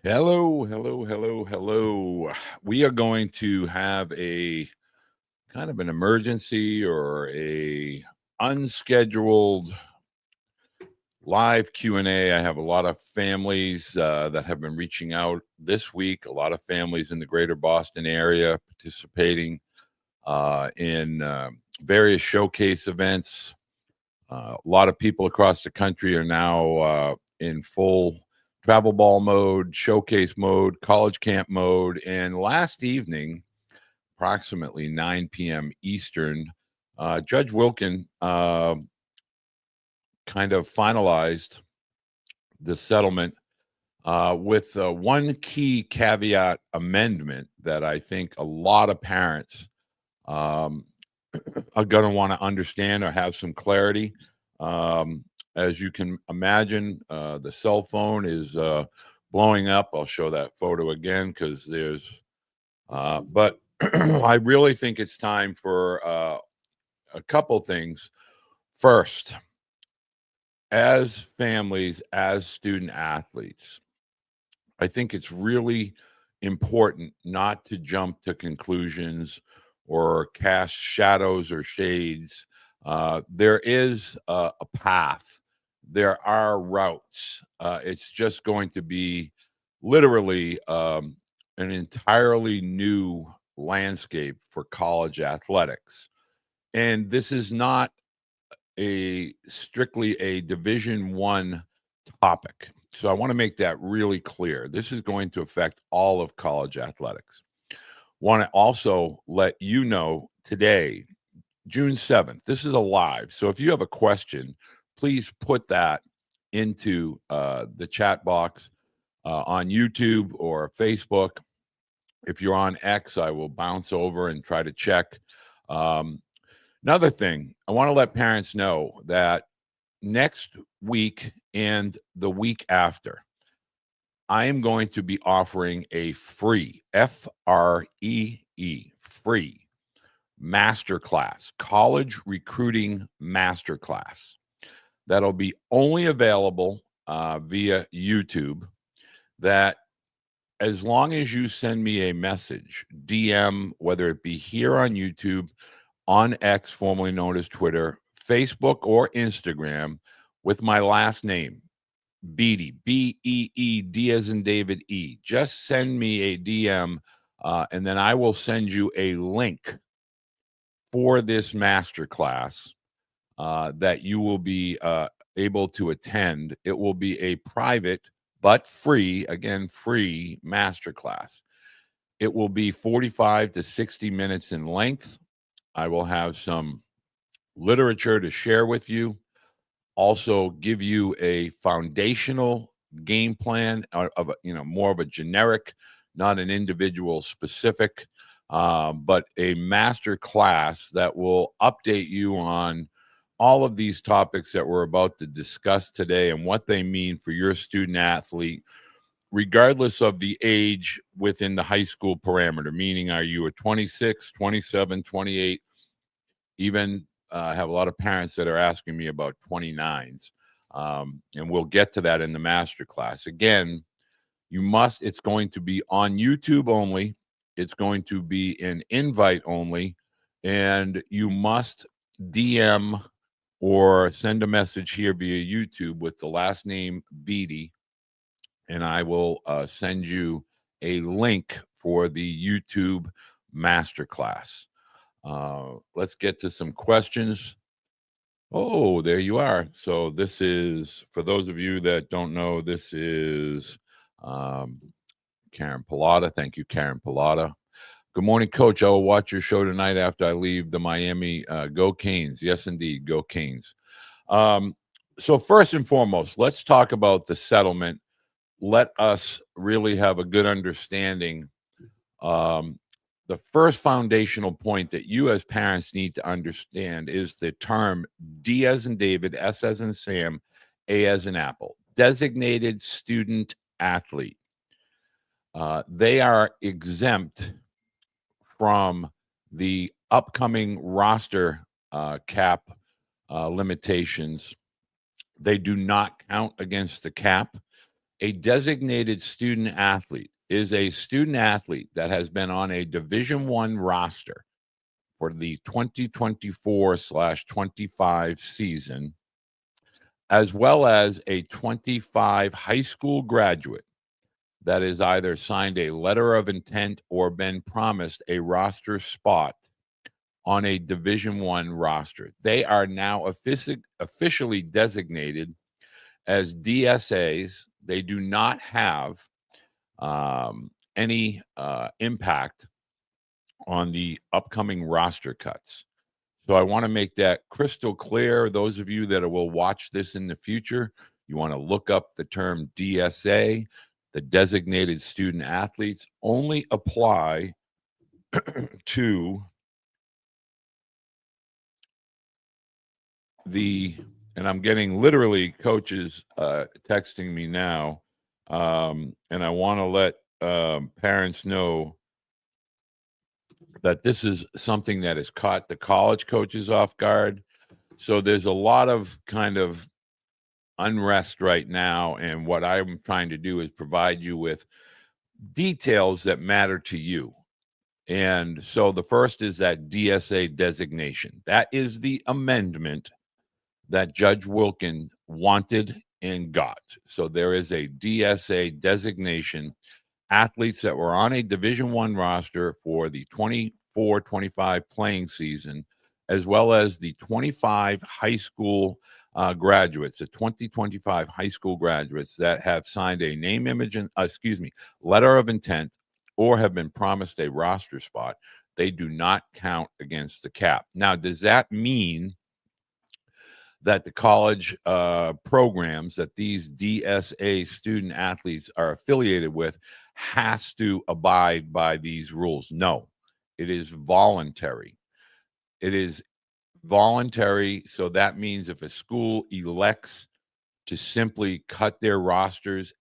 Hello, hello, hello, hello. We are going to have a kind of an emergency or a unscheduled live Q&A. I have a lot of families that have been reaching out this week, a lot of families in the greater Boston area participating in various showcase events. A lot of people across the country are now in full travel ball mode, showcase mode, college camp mode. And last evening, approximately 9 p.m. Eastern, Judge Wilkin kind of finalized the settlement with one key caveat amendment that I think a lot of parents um, are going to want to understand or have some clarity. Um, as you can imagine, the cell phone is blowing up. I'll show that photo again because but I really think it's time for a couple things. First, as families, as student athletes, I think it's really important not to jump to conclusions or cast shadows or shades. There is a path, there are routes. It's just going to be literally an entirely new landscape for college athletics. And this is not a strictly a Division One topic. So I want to make that really clear. This is going to affect all of college athletics. Want to also let you know today, June 7th, this is a live. So if you have a question, please put that into the chat box on YouTube or Facebook. If you're on X, I will bounce over and try to check. Um, Another thing, I want to let parents know that next week and the week after, I am going to be offering a free free masterclass, college recruiting masterclass. That'll be only available via YouTube. That as long as you send me a message, DM, whether it be here on YouTube, on X, formerly known as Twitter, Facebook, or Instagram, with my last name, Beede, Beede, as in David E. Just send me a DM, and then I will send you a link for this masterclass that you will be able to attend. It will be a private but free, again, free masterclass. It will be 45 to 60 minutes in length. I will have some literature to share with you, also give you a foundational game plan of more of a generic, not an individual specific, but a master class that will update you on all of these topics that we're about to discuss today and what they mean for your student athlete, regardless of the age within the high school parameter. Meaning, are you a 26, 27, 28? Even I have a lot of parents that are asking me about 29s. And we'll get to that in the master class. Again, it's going to be on YouTube only. It's going to be an invite only. And you must DM or send a message here via YouTube with the last name Beede, and I will send you a link for the YouTube masterclass. Let's get to some questions. Oh, there you are. So this is, for those of you that don't know, this is um, Karen Pilata. Thank you, Karen Pilata. Good morning, Coach. I will watch your show tonight after I leave the Miami. Go Canes. Yes, indeed. Go Canes. So first and foremost, let's talk about the settlement. Let us really have a good understanding. The first foundational point that you as parents need to understand is the term D as in David, S as in Sam, A as in Apple, designated student athlete. They are exempt from the upcoming roster cap limitations. They do not count against the cap. A designated student athlete is a student athlete that has been on a Division I roster for the 2024/25 season, as well as a 25 high school graduate that has either signed a letter of intent or been promised a roster spot on a Division I roster. They are now officially designated as DSAs. They do not have any impact on the upcoming roster cuts. So I want to make that crystal clear. Those of you that will watch this in the future, you want to look up the term DSA. The designated student athletes only apply to and I'm getting literally coaches texting me now, and I want to let parents know that this is something that has caught the college coaches off guard. So there's a lot of kind of unrest right now, and what I'm trying to do is provide you with details that matter to you. And so the first is that DSA designation. That is the amendment that Judge Wilkin wanted and got. So there is a DSA designation. Athletes that were on a Division I roster for the 24-25 playing season, as well as the 25 high school graduates, the 2025 high school graduates that have signed a name, image, and letter of intent or have been promised a roster spot, they do not count against the cap. Now, does that mean that the college programs that these DSA student athletes are affiliated with has to abide by these rules? No, it is voluntary. It is voluntary. So that means if a school elects to simply cut their rosters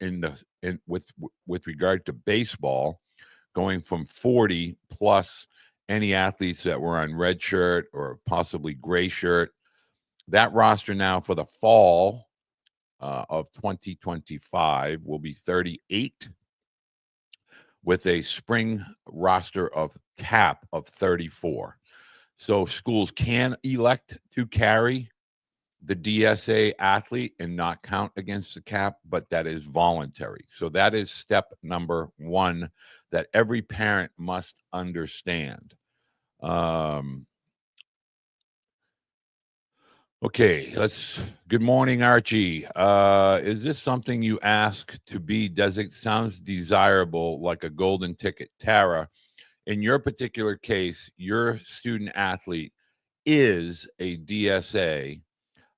with regard to baseball, going from 40 plus any athletes that were on red shirt or possibly gray shirt, that roster now for the fall of 2025 will be 38 with a spring roster of cap of 34. So schools can elect to carry the DSA athlete and not count against the cap, but that is voluntary. So that is step number one that every parent must understand. Okay, good morning, Archie. Is this something you ask to be designated? Sounds desirable, like a golden ticket. Tara, in your particular case, your student athlete is a DSA,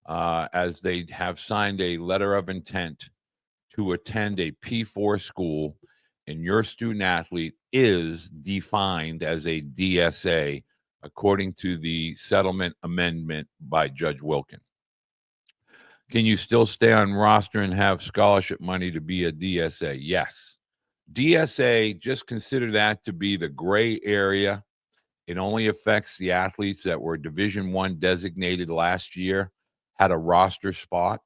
as they have signed a letter of intent to attend a P4 school, and your student athlete is defined as a DSA according to the settlement amendment by Judge Wilkin. Can you still stay on roster and have scholarship money to be a DSA? Yes. DSA, just consider that to be the gray area. It only affects the athletes that were Division I designated last year, had a roster spot.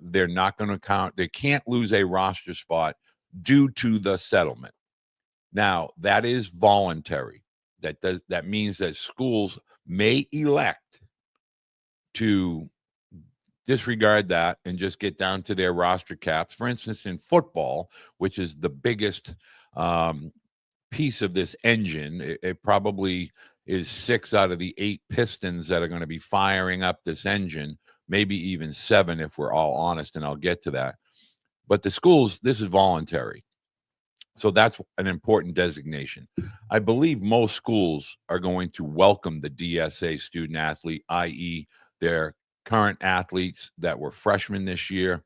They're not going to count. They can't lose a roster spot due to the settlement. Now, that is voluntary. That means that schools may elect to disregard that and just get down to their roster caps. For instance, in football, which is the biggest piece of this engine, it probably is 6 out of the 8 pistons that are going to be firing up this engine, maybe even 7 if we're all honest, and I'll get to that. But the schools, this is voluntary. So that's an important designation. I believe most schools are going to welcome the DSA student athlete, i.e. their current athletes that were freshmen this year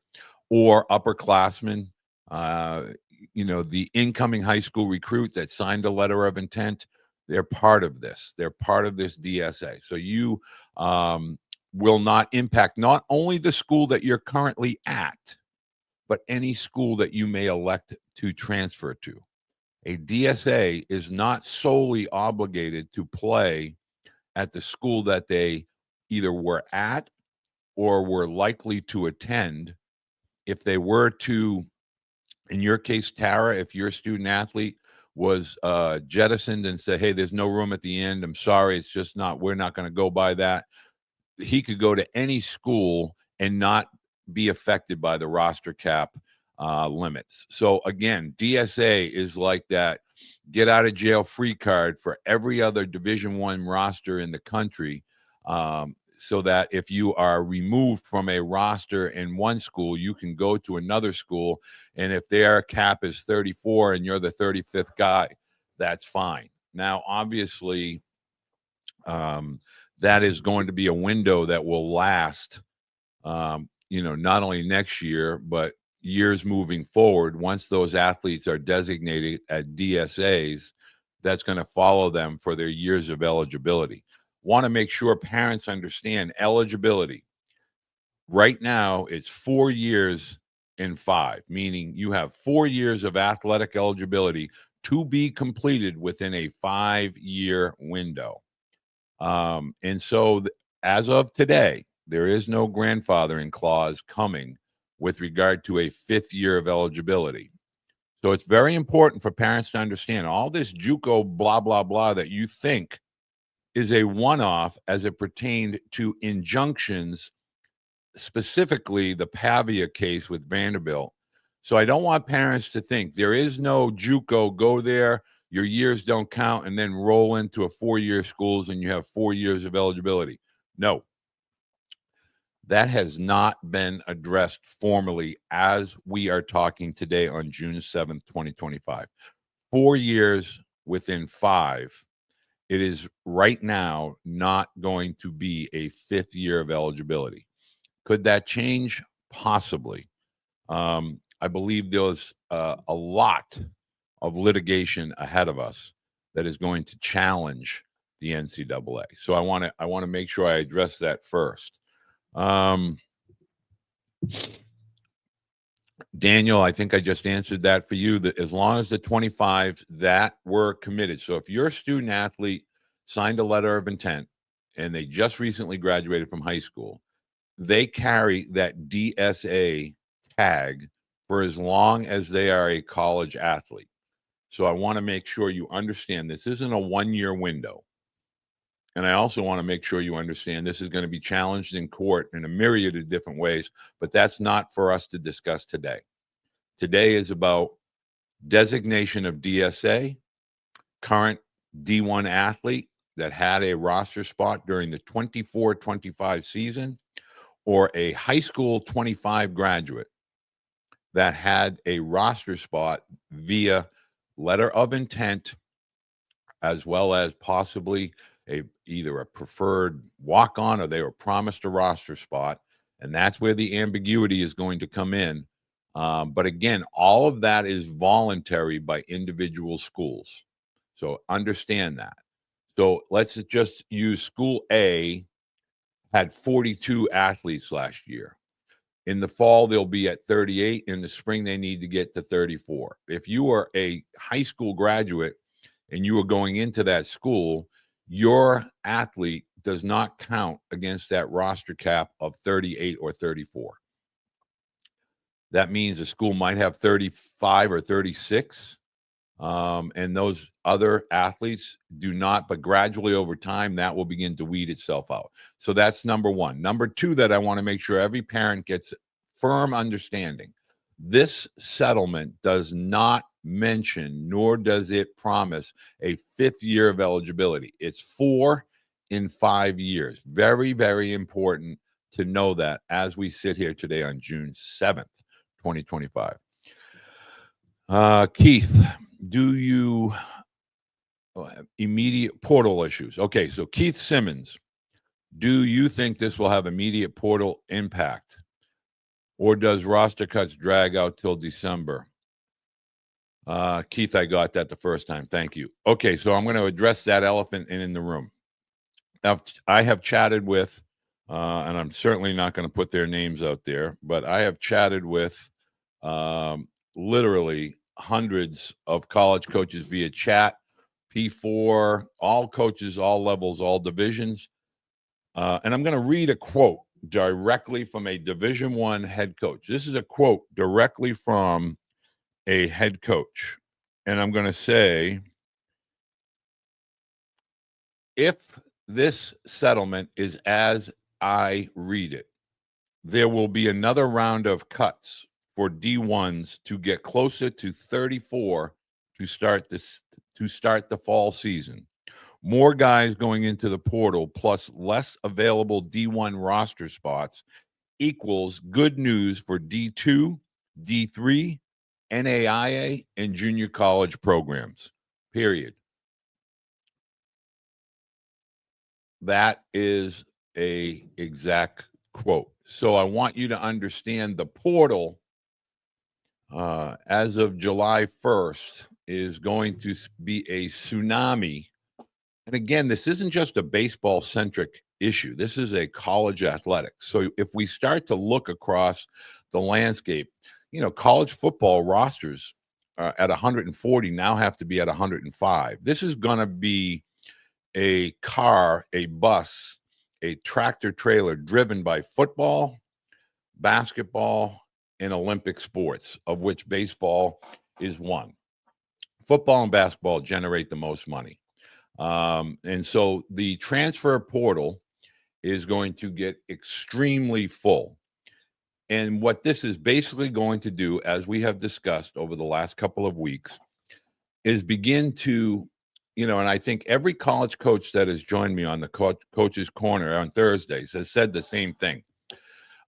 or upperclassmen. The incoming high school recruit that signed a letter of intent, they're part of this. They're part of this DSA. So you will not impact not only the school that you're currently at, but any school that you may elect to transfer to. A DSA is not solely obligated to play at the school that they either were at or were likely to attend. If they were to In your case, Tara, if your student athlete was jettisoned and said, hey, there's no room at the end, I'm sorry, it's just not, we're not going to go by that. He could go to any school and not be affected by the roster cap limits. So again, DSA is like that get out of jail free card for every other Division I roster in the country. So that if you are removed from a roster in one school, you can go to another school. And if their cap is 34 and you're the 35th guy, that's fine. Now, obviously, that is going to be a window that will last, not only next year, but years moving forward. Once those athletes are designated at DSAs, that's going to follow them for their years of eligibility. Want to make sure parents understand eligibility. Right now, it's 4 years and 5, meaning you have 4 years of athletic eligibility to be completed within a 5-year window. And so as of today, there is no grandfathering clause coming with regard to a 5th year of eligibility. So it's very important for parents to understand all this JUCO blah, blah, blah that you think is a one-off as it pertained to injunctions, specifically the Pavia case with Vanderbilt. So I don't want parents to think there is no JUCO, go there, your years don't count, and then roll into a 4-year schools and you have 4 years of eligibility. No. That has not been addressed formally as we are talking today on June 7th, 2025. 4 years within 5. It is right now not going to be a 5th year of eligibility. Could that change? Possibly. I believe there's a lot of litigation ahead of us that is going to challenge the NCAA. So I want to make sure I address that first. Daniel, I think I just answered that for you, that as long as the 25s that were committed. So if your student athlete signed a letter of intent and they just recently graduated from high school, they carry that DSA tag for as long as they are a college athlete. So I want to make sure you understand this isn't a 1-year window. And I also want to make sure you understand this is going to be challenged in court in a myriad of different ways, but that's not for us to discuss today. Today is about designation of DSA, current D1 athlete that had a roster spot during the 24-25 season, or a high school 25 graduate that had a roster spot via letter of intent, as well as possibly either a preferred walk-on or they were promised a roster spot. And that's where the ambiguity is going to come in. But again, all of that is voluntary by individual schools. So understand that. So let's just use school A had 42 athletes last year. In the fall, they'll be at 38. In the spring, they need to get to 34. If you are a high school graduate and you are going into that school, your athlete does not count against that roster cap of 38 or 34. That means the school might have 35 or 36. And those other athletes do not, but gradually over time, that will begin to weed itself out. So that's number one. Number two, that I want to make sure every parent gets firm understanding. This settlement does not mention, nor does it promise a 5th year of eligibility. It's 4 in 5 years. Very, very important to know that as we sit here today on June 7th, 2025. Keith, do you have immediate portal issues? Okay, so Keith Simmons, do you think this will have immediate portal impact? Or does roster cuts drag out till December? Keith, I got that the first time. Thank you. Okay, so I'm going to address that elephant in the room. Now, I have chatted with, and I'm certainly not going to put their names out there, but I have chatted with literally hundreds of college coaches via chat, P4, all coaches, all levels, all divisions. And I'm going to read a quote directly from a Division I head coach. This is a quote directly from a head coach. And I'm going to say, if this settlement is as I read it, there will be another round of cuts for D1s to get closer to 34 to start the fall season. More guys going into the portal plus less available D1 roster spots equals good news for D2, D3, NAIA, and junior college programs. Period. That is a exact quote. So I want you to understand the portal as of July 1st is going to be a tsunami. And again, this isn't just a baseball centric issue. This is a college athletics. So if we start to look across the landscape, college football rosters at 140 now have to be at 105. This is going to be a car, a bus, a tractor trailer driven by football, basketball, and Olympic sports, of which baseball is one. Football and basketball generate the most money. And so the transfer portal is going to get extremely full. And what this is basically going to do, as we have discussed over the last couple of weeks, is begin to, and I think every college coach that has joined me on the Coach's Corner on Thursdays has said the same thing.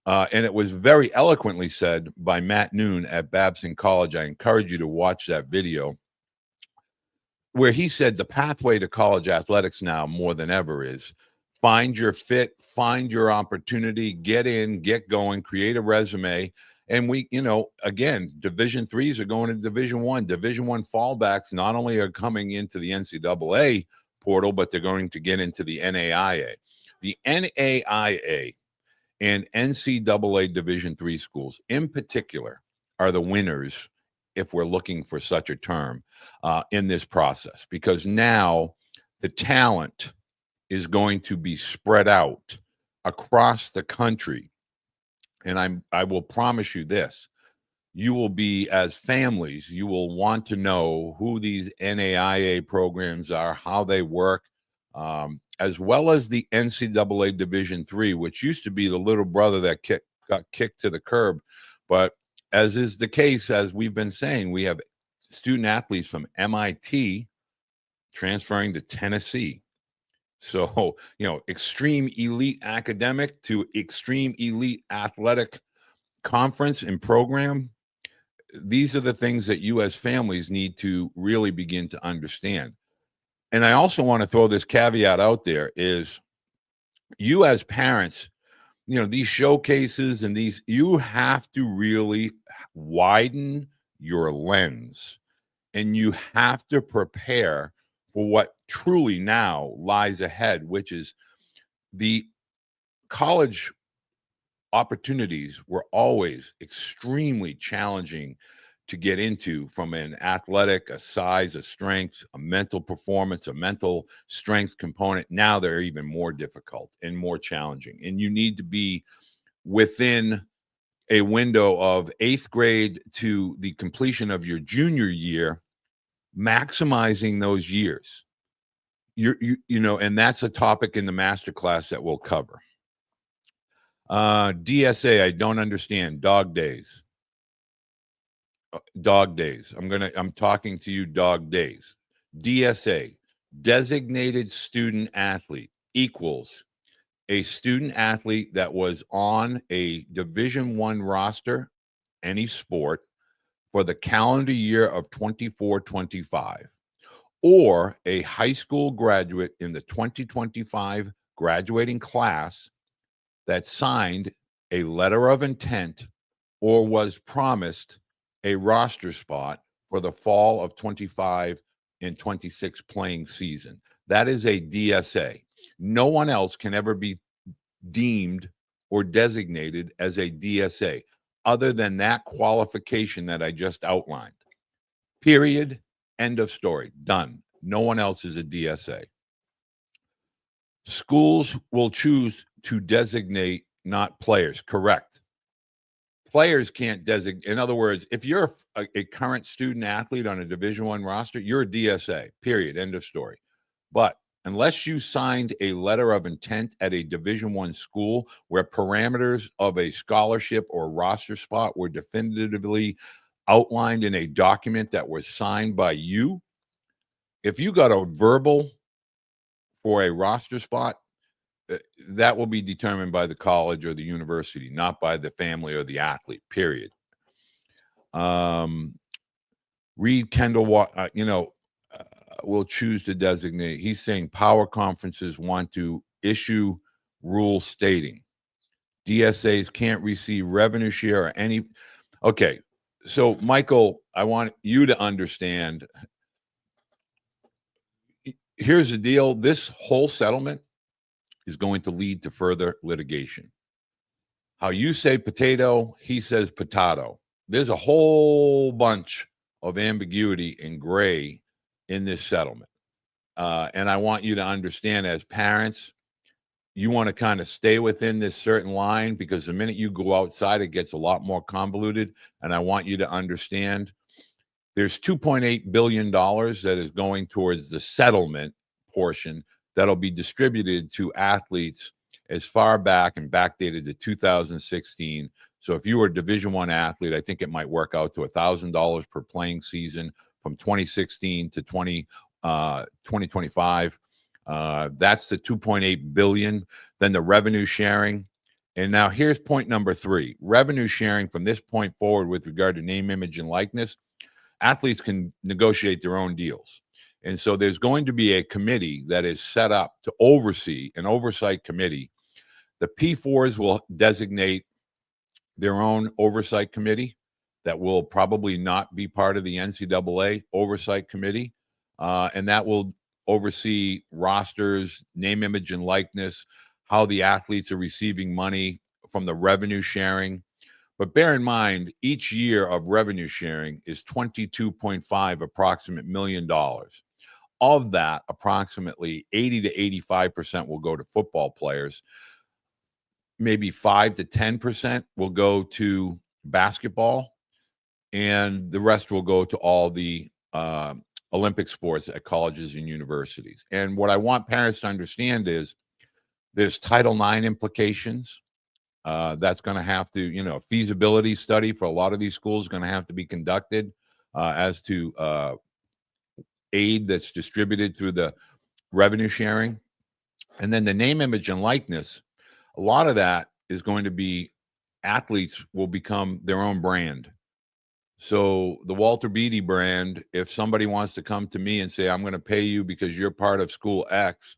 And it was very eloquently said by Matt Noon at Babson College. I encourage you to watch that video, where he said the pathway to college athletics now more than ever is find your fit, find your opportunity, get in, get going, create a resume. And we, again, Division threes are going to Division One. Division One fallbacks not only are coming into the NCAA portal, but they're going to get into the NAIA. The NAIA and NCAA Division III schools in particular are the winners, if we're looking for such a term, in this process, because now the talent is going to be spread out across the country. And I will promise you this: you will be, as families, you will want to know who these NAIA programs are, how they work, as well as the NCAA Division III, which used to be the little brother that got kicked to the curb. But as is the case, as we've been saying, we have student athletes from MIT transferring to Tennessee. So, extreme elite academic to extreme elite athletic conference and program. These are the things that you as families need to really begin to understand. And I also want to throw this caveat out there is you as parents, these showcases and you have to really widen your lens, and you have to prepare for what truly now lies ahead, which is the college opportunities were always extremely challenging to get into from an athletic, a size, a strength, a mental performance, a mental strength component. Now they're even more difficult and more challenging. And you need to be within a window of 8th grade to the completion of your junior year, maximizing those years. And that's a topic in the masterclass that we'll cover. DSA, I don't understand. Dog days. I'm talking to you, dog days. DSA, designated student athlete, equals a student athlete that was on a Division I roster, any sport, for the calendar year of 24-25, or a high school graduate in the 2025 graduating class that signed a letter of intent or was promised a roster spot for the fall of 25 and 26 playing season. That is a DSA. No one else can ever be deemed or designated as a DSA other than that qualification that I just outlined. Period. End of story. Done. No one else is a DSA. Schools will choose to designate not players. Correct. players can't designate. In other words, if you're a current student athlete on a Division I roster, you're a DSA, period, end of story. But unless you signed a letter of intent at a Division I school where parameters of a scholarship or roster spot were definitively outlined in a document that was signed by you, if you got a verbal for a roster spot, that will be determined by the college or the university, not by the family or the athlete, period. Reed Kendall, will choose to designate. He's saying power conferences want to issue rules stating DSAs can't receive revenue share or any. Okay, so Michael, I want you to understand. Here's the deal. This whole settlement is going to lead to further litigation. How you say potato, he says potato. There's a whole bunch of ambiguity and gray in this settlement. And I want you to understand, as parents, you want to kind of stay within this certain line, because the minute you go outside, it gets a lot more convoluted. And I want you to understand there's $2.8 billion that is going towards the settlement portion that'll be distributed to athletes as far back and backdated to 2016. So if you were a Division I athlete, I think it might work out to $1,000 per playing season from 2016 to 2025. That's the $2.8 billion. Then the revenue sharing. And now here's point number 3. Revenue sharing from this point forward with regard to name, image, and likeness. Athletes can negotiate their own deals. And so there's going to be a committee that is set up to oversee, an oversight committee. The P4s will designate their own oversight committee that will probably not be part of the NCAA oversight committee. And that will oversee rosters, name, image, and likeness, how the athletes are receiving money from the revenue sharing. But bear in mind, each year of revenue sharing is $22.5 approximate million. Of that, approximately 80 to 85% will go to football players. Maybe 5 to 10% will go to basketball, and the rest will go to all the Olympic sports at colleges and universities. And what I want parents to understand is there's Title IX implications. That's going to have to, feasibility study for a lot of these schools is going to have to be conducted as to aid that's distributed through the revenue sharing. And then the name, image, and likeness, a lot of that is going to be athletes will become their own brand. So the Walter Beede brand, if somebody wants to come to me and say, I'm going to pay you because you're part of school X,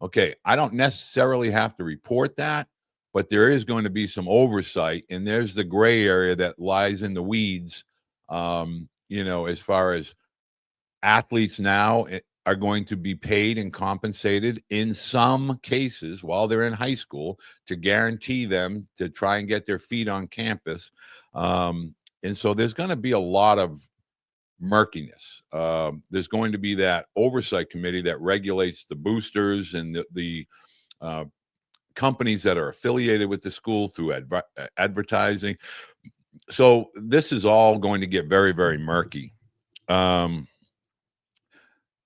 okay, I don't necessarily have to report that, but there is going to be some oversight, and there's the gray area that lies in the weeds, as far as athletes now are going to be paid and compensated in some cases while they're in high school to guarantee them to try and get their feet on campus. And so there's going to be a lot of murkiness. There's going to be that oversight committee that regulates the boosters and the companies that are affiliated with the school through advertising. So this is all going to get very, very murky.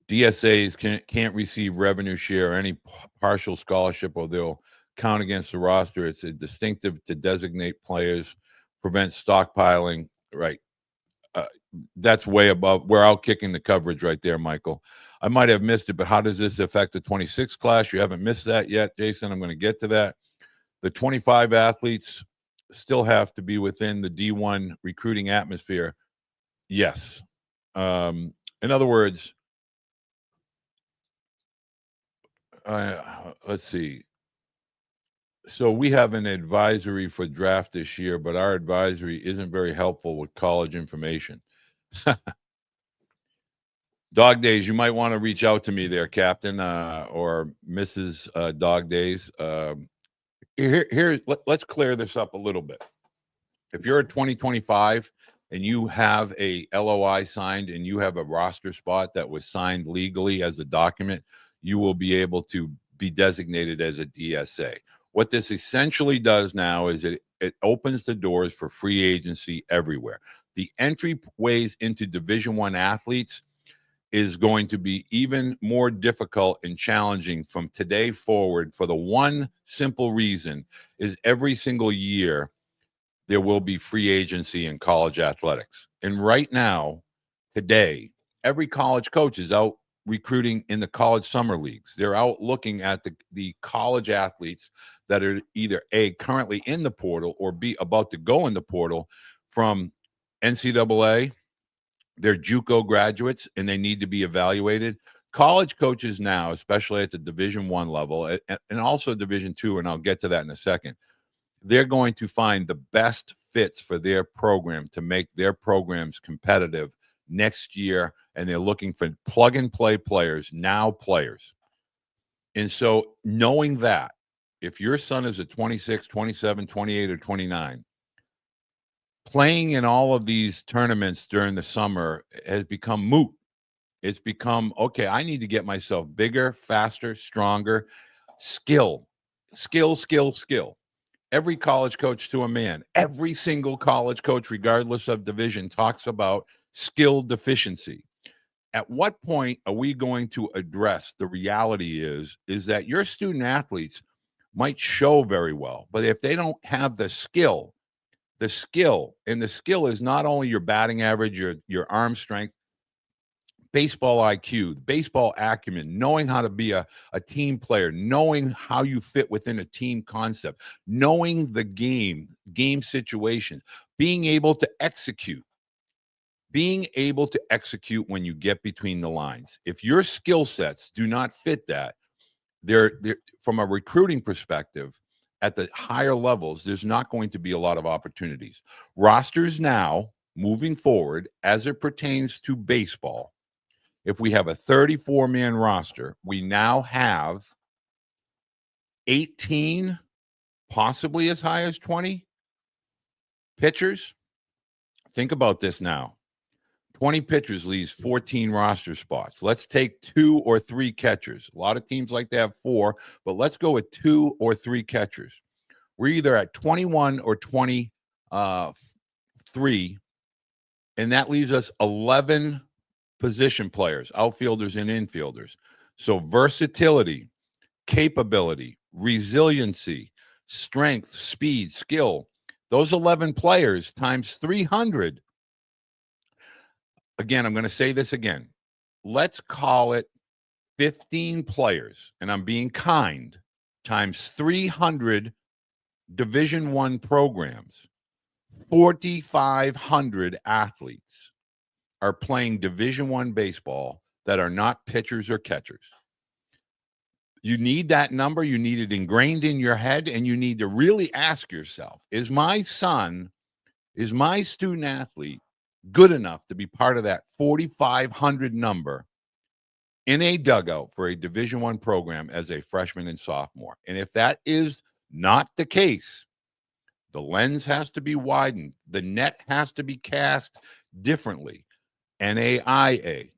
DSAs can't receive revenue share or any partial scholarship, or they'll count against the roster. It's a distinctive to designate players, prevent stockpiling. Right. That's way above. We're out kicking the coverage right there, Michael. I might have missed it, but how does this affect the 26 class? You haven't missed that yet, Jason. I'm going to get to that. The 25 athletes still have to be within the D1 recruiting atmosphere. Yes. In other words, let's see. So we have an advisory for draft this year, but our advisory isn't very helpful with college information. Dog Days, you might want to reach out to me there, Captain, or Mrs. Dog Days. Let's clear this up a little bit. If you're a 2025 and you have a LOI signed and you have a roster spot that was signed legally as a document, you will be able to be designated as a DSA. What this essentially does now is it it opens the doors for free agency everywhere. The entryways into Division I athletes is going to be even more difficult and challenging from today forward, for the one simple reason is every single year there will be free agency in college athletics. And right now, today, every college coach is out recruiting in the college summer leagues. They're out looking at the college athletes that are either A, currently in the portal, or B, about to go in the portal from NCAA. They're JUCO graduates, and they need to be evaluated. College coaches now, especially at the Division I level and also Division II, and I'll get to that in a second, they're going to find the best fits for their program to make their programs competitive next year, and they're looking for plug-and-play players, now players. And so knowing that, if your son is a 26, 27, 28, or 29, playing in all of these tournaments during the summer has become moot. It's become, okay, I need to get myself bigger, faster, stronger, skill. Every college coach to a man, every single college coach, regardless of division, talks about skill deficiency. At what point are we going to address the reality is that your student athletes might show very well, but if they don't have the skill is not only your batting average, your arm strength, baseball IQ, baseball acumen, knowing how to be a team player, knowing how you fit within a team concept, knowing the game situation, being able to execute when you get between the lines. If your skill sets do not fit that, they're from a recruiting perspective, at the higher levels, there's not going to be a lot of opportunities. Rosters now, moving forward, as it pertains to baseball, if we have a 34-man roster, we now have 18, possibly as high as 20 pitchers. Think about this now. 20 pitchers leaves 14 roster spots. Let's take 2 or 3 catchers. A lot of teams like to have 4, but let's go with 2 or 3 catchers. We're either at 21 or 23, and that leaves us 11 position players, outfielders and infielders. So versatility, capability, resiliency, strength, speed, skill, those 11 players times 300. Again, I'm going to say this again. Let's call it 15 players, and I'm being kind, times 300 Division I programs. 4,500 athletes are playing Division I baseball that are not pitchers or catchers. You need that number. You need it ingrained in your head, and you need to really ask yourself, is my student athlete good enough to be part of that 4,500 number in a dugout for a Division I program as a freshman and sophomore? And if that is not the case, the lens has to be widened. The net has to be cast differently. NAIA,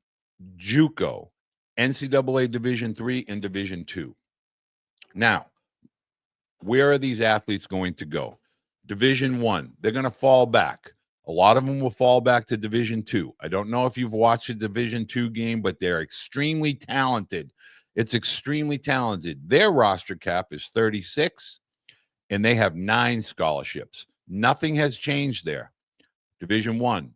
JUCO, NCAA Division III, and Division II. Now, where are these athletes going to go? Division I, they're going to fall back. A lot of them will fall back to Division II. I don't know if you've watched a Division II game, but they're extremely talented. It's extremely talented. Their roster cap is 36, and they have 9 scholarships. Nothing has changed there. Division I,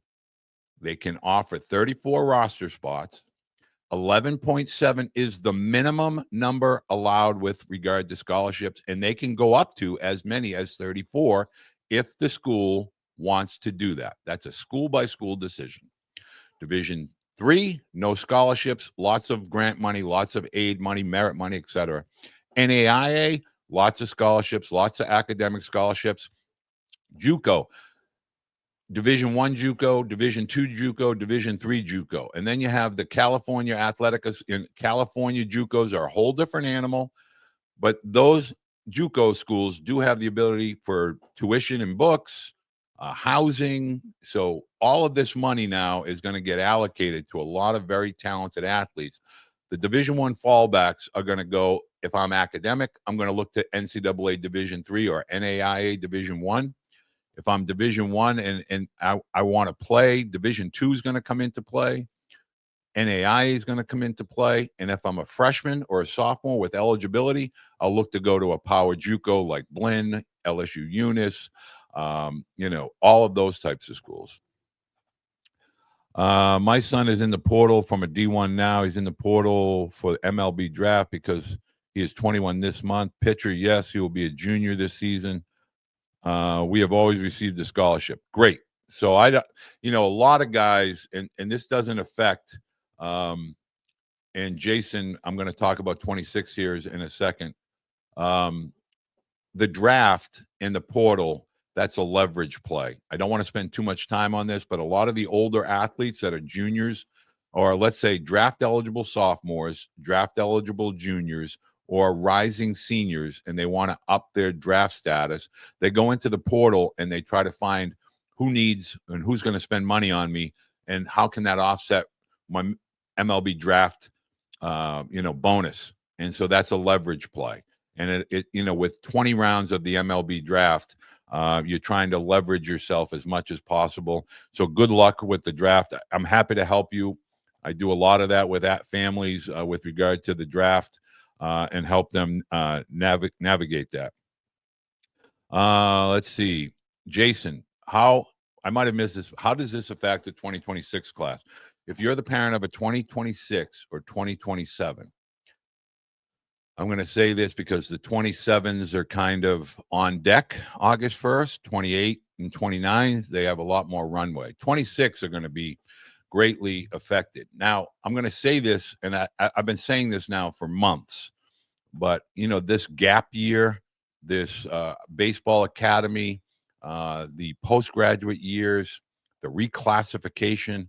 they can offer 34 roster spots. 11.7 is the minimum number allowed with regard to scholarships, and they can go up to as many as 34 if the school wants to do that. That's a school-by-school decision. Division III, no scholarships, lots of grant money, lots of aid money, merit money, etc. NAIA, lots of scholarships, lots of academic scholarships. JUCO, Division I JUCO, Division II JUCO, Division III JUCO. And then you have the California Athletics. In California, JUCOs are a whole different animal, but those JUCO schools do have the ability for tuition and books, housing. So all of this money now is going to get allocated to a lot of very talented athletes The Division I fallbacks are going to go, if I'm academic, I'm going to look to NCAA Division III or NAIA Division I. If I'm Division I and I want to play, Division II is going to come into play. NAIA is going to come into play. And if I'm a freshman or a sophomore with eligibility, I'll look to go to a power JUCO like Blinn, LSU Eunice, all of those types of schools. My son is in the portal from a D1 now. He's in the portal for MLB draft because he is 21 this month. Pitcher, yes, he will be a junior this season. We have always received a scholarship. Great. So a lot of guys, and this doesn't affect, and Jason, I'm going to talk about 26 years in a second. The draft and the portal, that's a leverage play. I don't want to spend too much time on this, but a lot of the older athletes that are juniors, or let's say draft eligible sophomores, draft eligible juniors, or rising seniors, and they want to up their draft status, they go into the portal and they try to find who needs and who's going to spend money on me, and how can that offset my MLB draft, bonus. And so that's a leverage play. And it with 20 rounds of the MLB draft, you're trying to leverage yourself as much as possible. So good luck with the draft. I'm happy to help you. I do a lot of that with families with regard to the draft and help them navigate that. Let's see. Jason, I might have missed this. How does this affect the 2026 class? If you're the parent of a 2026 or 2027, I'm going to say this because the 27s are kind of on deck August 1st, 28 and 29. They have a lot more runway. 26 are going to be greatly affected. Now, I'm going to say this, and I've been saying this now for months, but, this gap year, this baseball academy, the postgraduate years, the reclassification,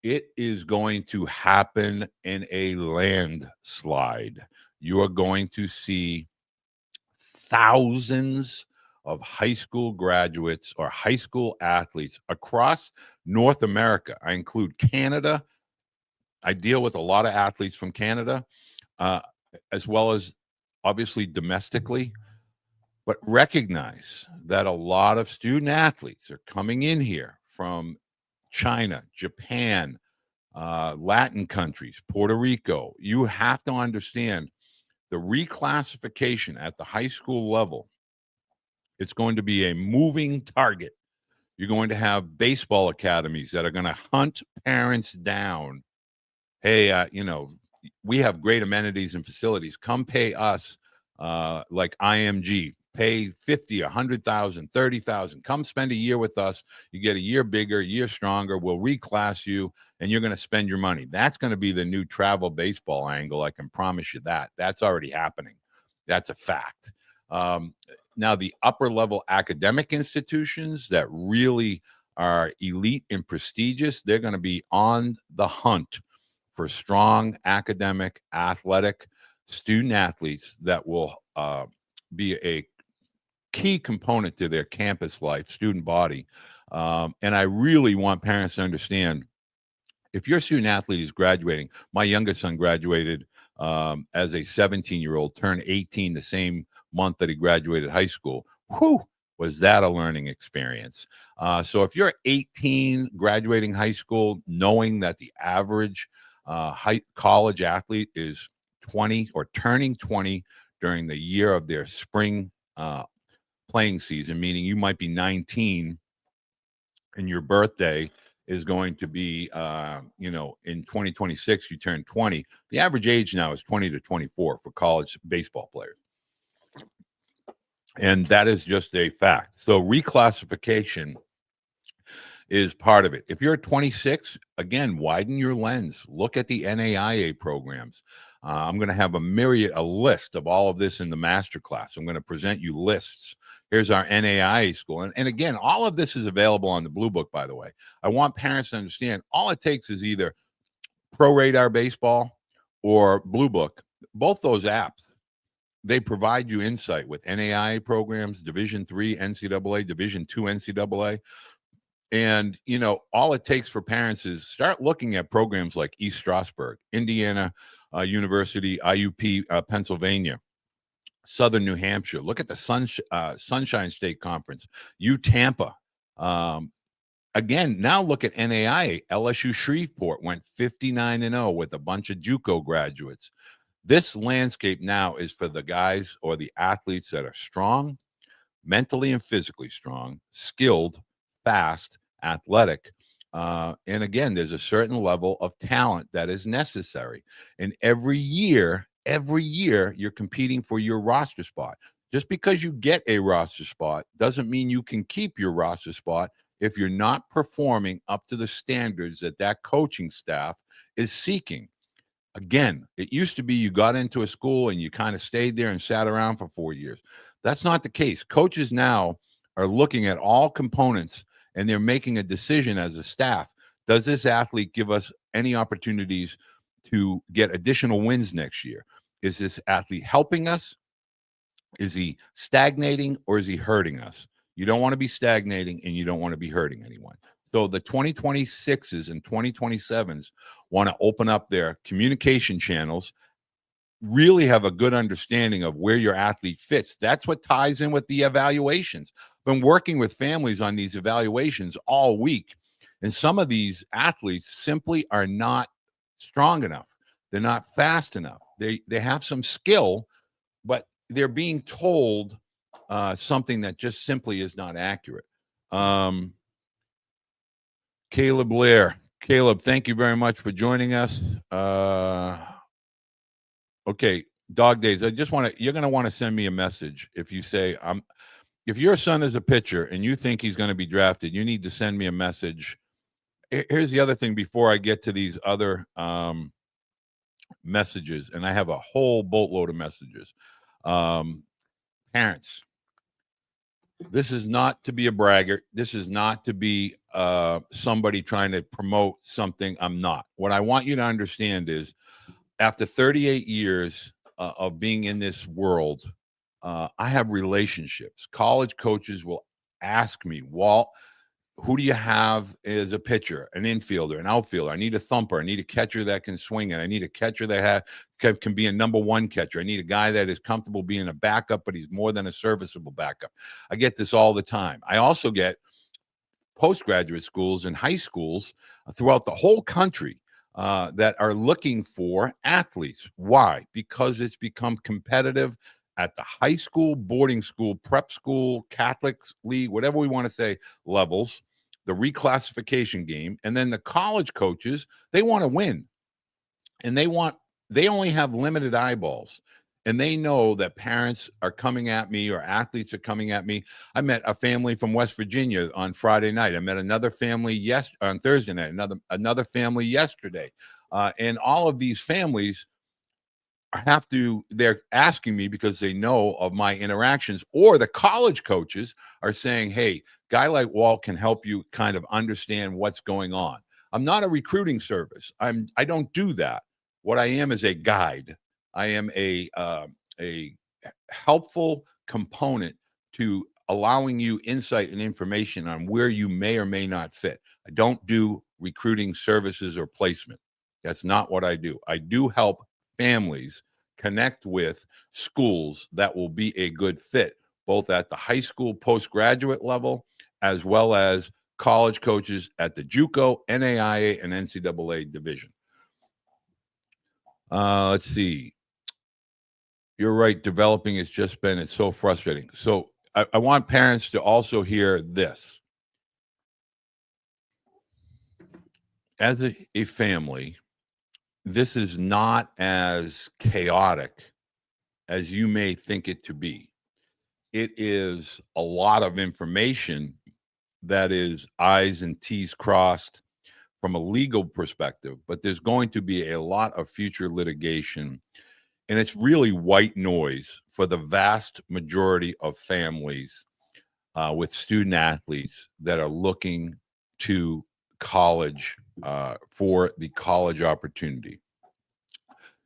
it is going to happen in a landslide. You are going to see thousands of high school graduates or high school athletes across North America. I include Canada. I deal with a lot of athletes from Canada, as well as obviously domestically. But recognize that a lot of student athletes are coming in here from China, Japan, Latin countries, Puerto Rico. You have to understand the reclassification at the high school level. It's going to be a moving target. You're going to have baseball academies that are going to hunt parents down. Hey, we have great amenities and facilities. Come pay us like IMG. Pay 50, 100,000, 30,000. Come spend a year with us. You get a year bigger, a year stronger. We'll reclass you, and you're going to spend your money. That's going to be the new travel baseball angle. I can promise you that. That's already happening. That's a fact. Now, the upper level academic institutions that really are elite and prestigious, they're going to be on the hunt for strong academic, athletic student athletes that will be a key component to their campus life, student body. And I really want parents to understand, if your student athlete is graduating, my youngest son graduated as a 17-year-old, turned 18 the same month that he graduated high school. Whew, was that a learning experience. So if you're 18 graduating high school, knowing that the average college athlete is 20 or turning 20 during the year of their spring playing season, meaning you might be 19 and your birthday is going to be, in 2026, you turn 20. The average age now is 20 to 24 for college baseball players. And that is just a fact. So reclassification is part of it. If you're 26, again, widen your lens. Look at the NAIA programs. I'm going to have a list of all of this in the masterclass. I'm going to present you lists. Here's our NAIA school. And again, all of this is available on the Blue Book, by the way. I want parents to understand all it takes is either Pro Radar Baseball or Blue Book. Both those apps, they provide you insight with NAIA programs, Division III NCAA, Division II NCAA. And, all it takes for parents is start looking at programs like East Stroudsburg, Indiana University, IUP, Pennsylvania, Southern New Hampshire. Look at the Sunshine State Conference, Tampa. Again, now look at NAIA. LSU Shreveport went 59-0 with a bunch of JUCO graduates. This landscape now is for the guys or the athletes that are strong, mentally and physically strong, skilled, fast, athletic. And again, there's a certain level of talent that is necessary. And every year, you're competing for your roster spot. Just because you get a roster spot doesn't mean you can keep your roster spot if you're not performing up to the standards that that coaching staff is seeking. Again, it used to be you got into a school and you kind of stayed there and sat around for 4 years. That's not the case. Coaches now are looking at all components and they're making a decision as a staff. Does this athlete give us any opportunities to get additional wins next year? Is this athlete helping us? Is he stagnating or is he hurting us? You don't want to be stagnating and you don't want to be hurting anyone. So the 2026s and 2027s want to open up their communication channels, really have a good understanding of where your athlete fits. That's what ties in with the evaluations. Been working with families on these evaluations all week, and some of these athletes simply are not strong enough. They're not fast enough. They have some skill, but they're being told something that just simply is not accurate. Caleb Blair. Caleb, thank you very much for joining us. Okay, Dog Days, I just want to, you're going to want to send me a message if you say, if your son is a pitcher and you think he's going to be drafted, you need to send me a message. Here's the other thing before I get to these other messages, and I have a whole boatload of messages. Parents, this is not to be a braggart. This is not to be somebody trying to promote something I'm not. What I want you to understand is after 38 years of being in this world, I have relationships. College coaches will ask me, Walt, who do you have as a pitcher, an infielder, an outfielder? I need a thumper. I need a catcher that can swing it. I need a catcher that can be a number one catcher. I need a guy that is comfortable being a backup, but he's more than a serviceable backup. I get this all the time. I also get postgraduate schools and high schools throughout the whole country that are looking for athletes. Why? Because it's become competitive at the high school, boarding school, prep school, Catholic league, whatever we want to say, levels, the reclassification game. And then the college coaches, they want to win. And they only have limited eyeballs. And they know that parents are coming at me or athletes are coming at me. I met a family from West Virginia on Friday night. I met another family on Thursday night, another family yesterday. And all of these families they're asking me because they know of my interactions, or the college coaches are saying, hey, guy like Walt can help you kind of understand what's going on. I'm not a recruiting service. I don't do that. What I am is a guide. I am a helpful component to allowing you insight and information on where you may or may not fit. I don't do recruiting services or placement. That's not what I do. I do help families connect with schools that will be a good fit, both at the high school postgraduate level, as well as college coaches at the JUCO, NAIA, and NCAA division. Let's see. You're right. Developing has just been, it's so frustrating. So I want parents to also hear this. As a family, this is not as chaotic as you may think it to be. It is a lot of information that is I's and T's crossed from a legal perspective, but there's going to be a lot of future litigation. And it's really white noise for the vast majority of families with student athletes that are looking to college for the college opportunity.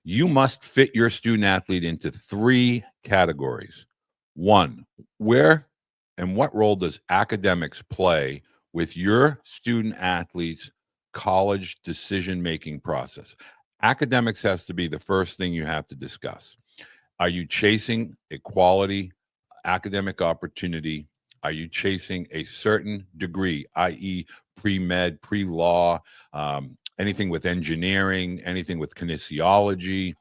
You must fit your student athlete into 3 categories. 1, where and what role does academics play with your student athlete's college decision-making process? Academics has to be the first thing you have to discuss. Are you chasing a quality academic opportunity? Are you chasing a certain degree, i.e., pre-med, pre-law, anything with engineering, anything with kinesiology,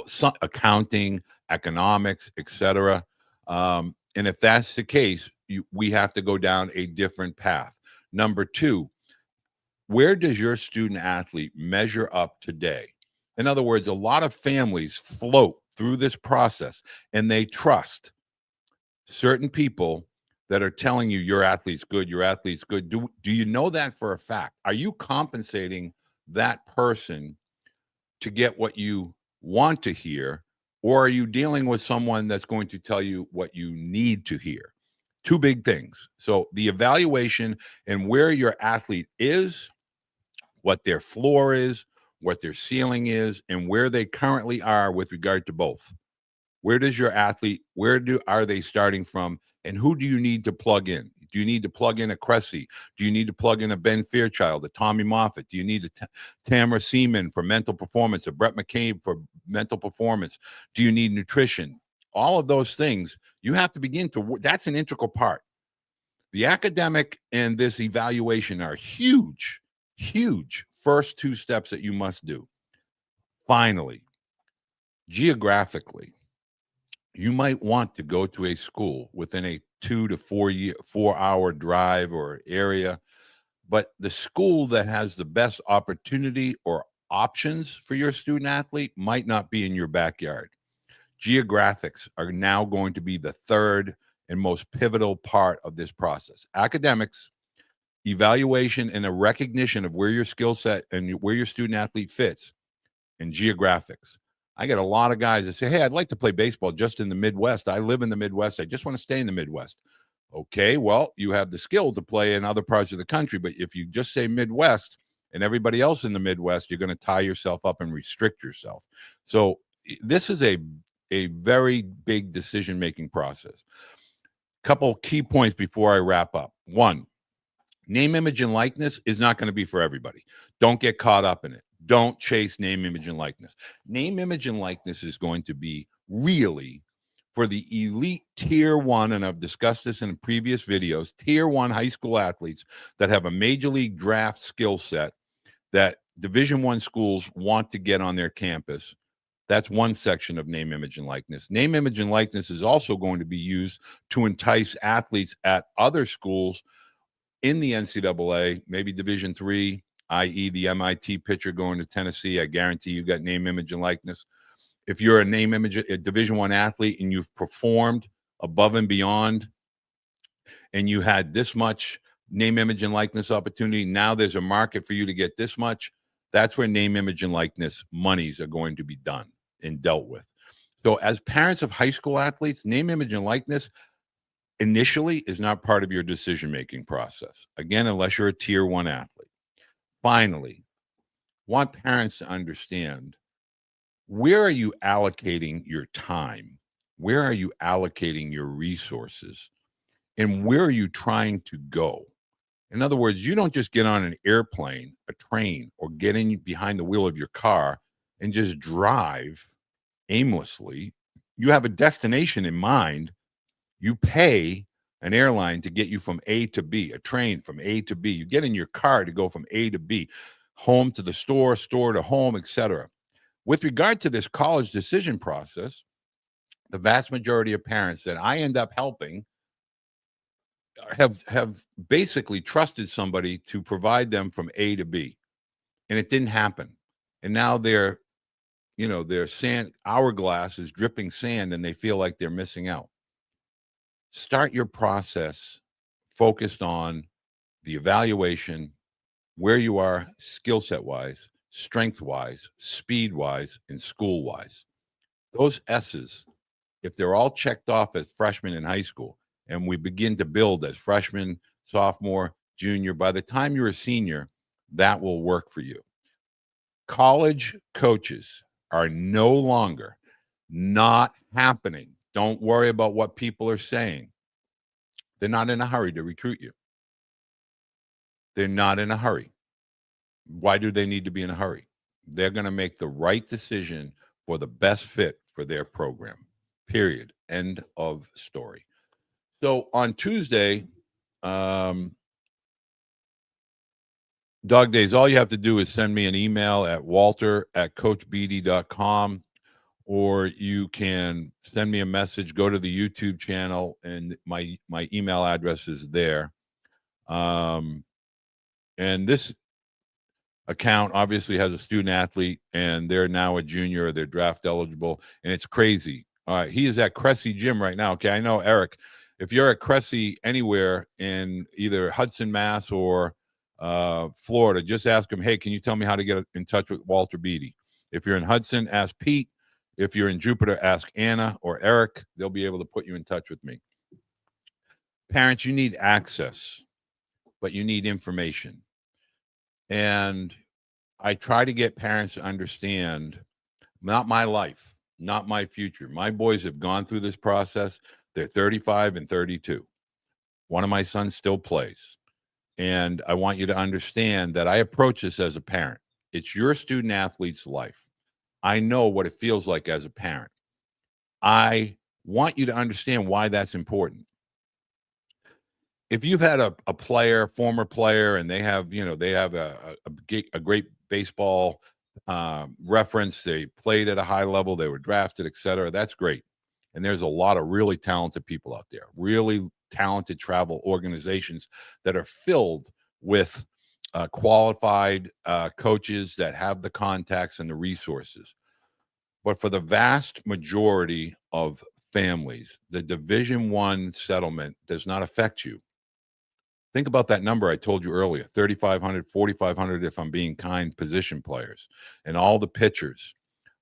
some accounting, economics, etc. And if that's the case, we have to go down a different path. Number two, where does your student athlete measure up today? In other words, a lot of families float through this process and they trust certain people that are telling you your athlete's good, your athlete's good. Do you know that for a fact? Are you compensating that person to get what you want to hear, or are you dealing with someone that's going to tell you what you need to hear? Two big things. So the evaluation and where your athlete is, what their floor is, what their ceiling is, and where they currently are with regard to both. Where does your athlete, are they starting from, and who do you need to plug in? Do you need to plug in a Cressy? Do you need to plug in a Ben Fairchild, a Tommy Moffitt? Do you need a Tamara Seaman for mental performance, a Brett McCabe for mental performance? Do you need nutrition? All of those things, you have to begin to, that's an integral part. The academic and this evaluation are huge, huge first two steps that you must do. Finally, geographically, you might want to go to a school within a 2 to 4 hour drive or area, but the school that has the best opportunity or options for your student athlete might not be in your backyard. Geographics are now going to be the third and most pivotal part of this process. Academics, evaluation, and a recognition of where your skill set and where your student athlete fits, and geographics. I get a lot of guys that say, hey, I'd like to play baseball just in the Midwest. I live in the Midwest. I just want to stay in the Midwest. Okay, well, you have the skill to play in other parts of the country. But if you just say Midwest and everybody else in the Midwest, you're going to tie yourself up and restrict yourself. So this is a very big decision-making process. Couple key points before I wrap up. One, name, image, and likeness is not going to be for everybody. Don't get caught up in it. Don't chase name, image, and likeness. Name, image, and likeness is going to be really for the elite tier one, and I've discussed this in previous videos, tier one high school athletes that have a major league draft skill set that Division I schools want to get on their campus. That's one section of name, image, and likeness. Name, image, and likeness is also going to be used to entice athletes at other schools in the NCAA, maybe Division III, i.e. the MIT pitcher going to Tennessee. I guarantee you got name, image, and likeness. If you're a name, image, a Division I athlete and you've performed above and beyond and you had this much name, image, and likeness opportunity, now there's a market for you to get this much. That's where name, image, and likeness monies are going to be done and dealt with. So as parents of high school athletes, name, image, and likeness initially is not part of your decision-making process. Again, unless you're a tier one athlete. Finally, want parents to understand, where are you allocating your time? Where are you allocating your resources? And where are you trying to go? In other words, you don't just get on an airplane, a train, or get in behind the wheel of your car and just drive aimlessly. You have a destination in mind. You pay an airline to get you from A to B, a train from A to B. You get in your car to go from A to B, home to the store, store to home, etc. With regard to this college decision process, the vast majority of parents that I end up helping have basically trusted somebody to provide them from A to B, and it didn't happen. And now their sand hourglass is dripping sand, and they feel like they're missing out. Start your process focused on the evaluation, where you are skill set wise, strength wise, speed wise, and school wise. Those S's, if they're all checked off as freshmen in high school, and we begin to build as freshman, sophomore, junior, by the time you're a senior, that will work for you. College coaches are no longer not happening. Don't worry about what people are saying. They're not in a hurry to recruit you. They're not in a hurry. Why do they need to be in a hurry? they're going to make the right decision for the best fit for their program. Period. End of story. So on Tuesday, Dog Days, all you have to do is send me an email at walter@coachbeede.com, or you can send me a message, go to the YouTube channel, and my email address is there. And this account obviously has a student athlete, and they're now a junior, they're draft eligible, and it's crazy. All right, he is at Cressy Gym right now. Okay, I know, Eric, if you're at Cressy anywhere in either Hudson, Mass, or Florida, just ask him, hey, can you tell me how to get in touch with Walter Beede? If you're in Hudson, ask Pete. If you're in Jupiter, ask Anna or Eric. They'll be able to put you in touch with me. Parents, you need access, but you need information. And I try to get parents to understand, not my life, not my future. My boys have gone through this process. They're 35 and 32. One of my sons still plays. And I want you to understand that I approach this as a parent. It's your student athlete's life. I know what it feels like as a parent. I want you to understand why that's important. If you've had a player, former player, and they have a great baseball reference, they played at a high level, they were drafted, etc., that's great. And there's a lot of really talented people out there, really talented travel organizations that are filled with qualified coaches that have the contacts and the resources. But for the vast majority of families, the Division I settlement does not affect you. Think about that number I told you earlier, 3,500, 4,500, if I'm being kind, position players, and all the pitchers.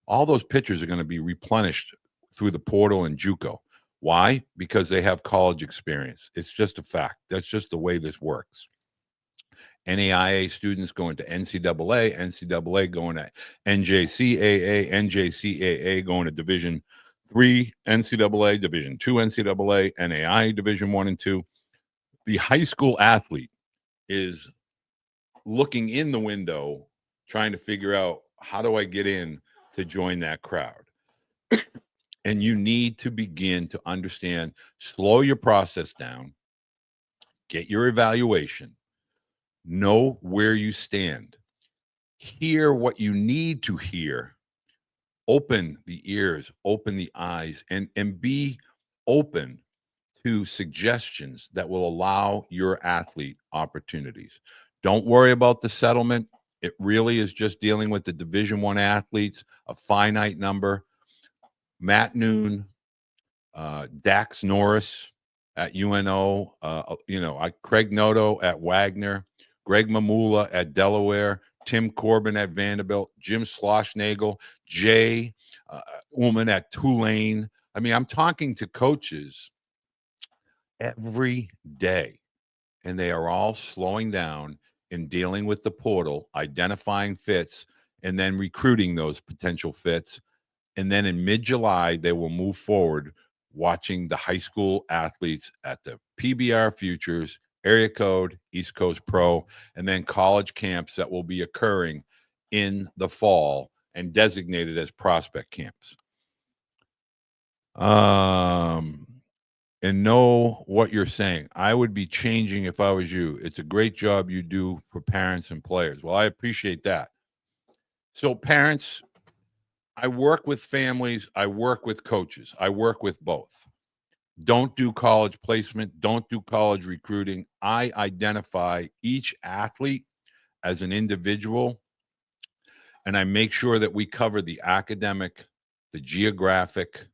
All those pitchers are going to be replenished through the portal and JUCO. Why? Because they have college experience. It's just a fact. That's just the way this works. NAIA students going to NCAA, NCAA going to NJCAA, NJCAA going to Division III NCAA, Division II NCAA, NAIA Division I and II. The high school athlete is looking in the window, trying to figure out, how do I get in to join that crowd? And you need to begin to understand, slow your process down, get your evaluation, know where you stand, hear what you need to hear, open the ears, open the eyes, and be open to suggestions that will allow your athlete opportunities. Don't worry about the settlement. It really is just dealing with the Division I athletes, a finite number. Matt Noon, Dax Norris at UNO, Craig Noto at Wagner, Greg Mamula at Delaware, Tim Corbin at Vanderbilt, Jim Schlossnagel, Jay Ullman at Tulane. I mean, I'm talking to coaches every day, and they are all slowing down and dealing with the portal, identifying fits, and then recruiting those potential fits. And then in mid-July, they will move forward watching the high school athletes at the PBR Futures, Area Code, East Coast Pro, and then college camps that will be occurring in the fall and designated as prospect camps. And know what you're saying. I would be changing if I was you. It's a great job you do for parents and players. Well, I appreciate that. So parents, I work with families. I work with coaches. I work with both. Don't do college placement. Don't do college recruiting. I identify each athlete as an individual, and I make sure that we cover the academic, the geographic,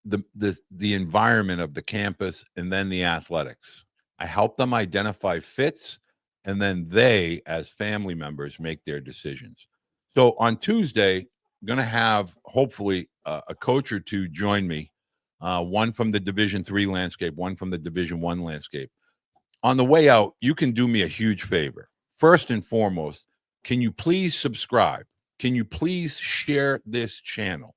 the environment of the campus, and then the athletics. I help them identify fits, and then they, as family members, make their decisions. So on Tuesday, I'm going to have hopefully a coach or two join me, one from the Division III landscape, one from the Division I landscape. On the way out, you can do me a huge favor. First and foremost, can you please subscribe? Can you please share this channel?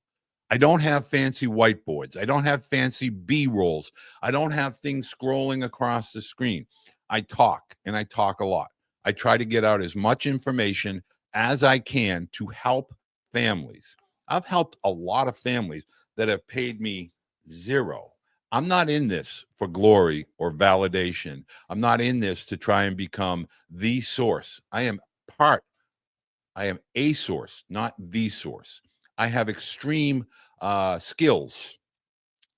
I don't have fancy whiteboards. I don't have fancy B-rolls. I don't have things scrolling across the screen. I talk, and I talk a lot. I try to get out as much information as I can to help families. I've helped a lot of families that have paid me zero. I'm not in this for glory or validation. I'm not in this to try and become the source. I am a source, not the source. I have extreme skills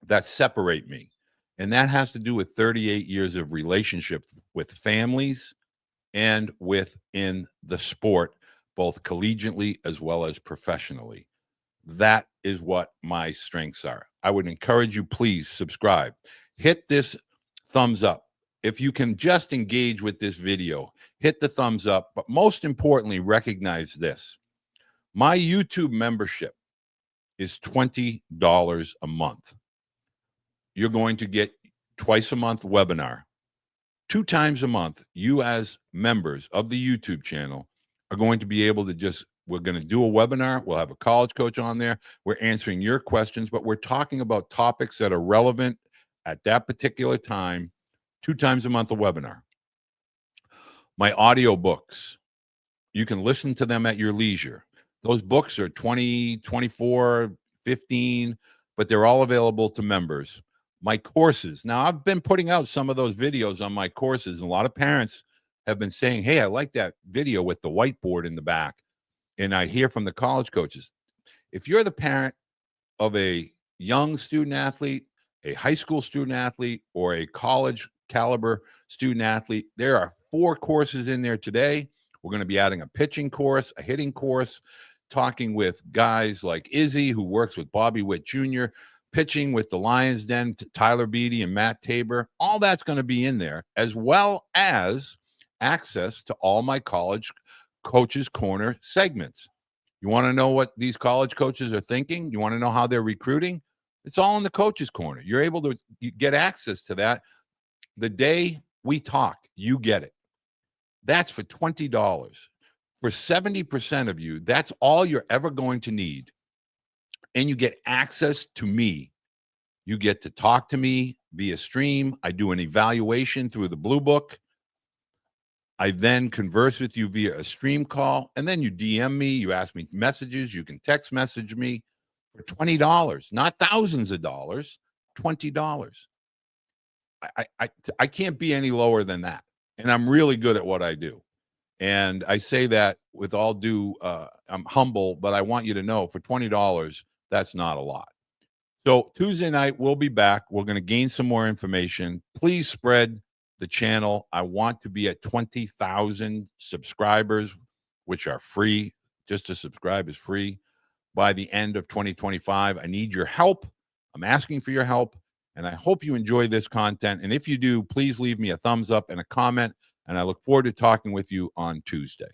that separate me. And that has to do with 38 years of relationship with families and within the sport, both collegiately as well as professionally. That is what my strengths are. I would encourage you, please subscribe. Hit this thumbs up. If you can just engage with this video, hit the thumbs up. But most importantly, recognize this. My YouTube membership is $20 a month. You're going to get twice a month webinar. 2 times a month, you as members of the YouTube channel are going to be able to we're going to do a webinar. We'll have a college coach on there. We're answering your questions, but we're talking about topics that are relevant at that particular time. 2 times a month, a webinar. My audio books, you can listen to them at your leisure. Those books are 20, 24, 15, but they're all available to members. My courses. Now, I've been putting out some of those videos on my courses, and a lot of parents have been saying, hey, I like that video with the whiteboard in the back. And I hear from the college coaches. If you're the parent of a young student athlete, a high school student athlete, or a college caliber student athlete, there are 4 courses in there today. We're going to be adding a pitching course, a hitting course, talking with guys like Izzy, who works with Bobby Witt Jr., pitching with the Lions Den, Tyler Beede and Matt Tabor. All that's going to be in there, as well as access to all my college coaches corner segments. You want to know what these college coaches are thinking? You want to know how they're recruiting? It's all in the coaches corner. You're able to get access to that. The day we talk, you get it. That's for $20. For 70% of you, that's all you're ever going to need. And you get access to me. You get to talk to me via stream. I do an evaluation through the Blue Book. I then converse with you via a stream call, and then you DM me. You ask me messages. You can text message me for $20, not thousands of dollars, $20. I can't be any lower than that, and I'm really good at what I do. And I say that with all due, I'm humble, but I want you to know for $20, that's not a lot. So Tuesday night, we'll be back. We're going to gain some more information. Please spread the channel. I want to be at 20,000 subscribers, which are free. Just to subscribe is free by the end of 2025. I need your help. I'm asking for your help, and I hope you enjoy this content. And if you do, please leave me a thumbs up and a comment, and I look forward to talking with you on Tuesday.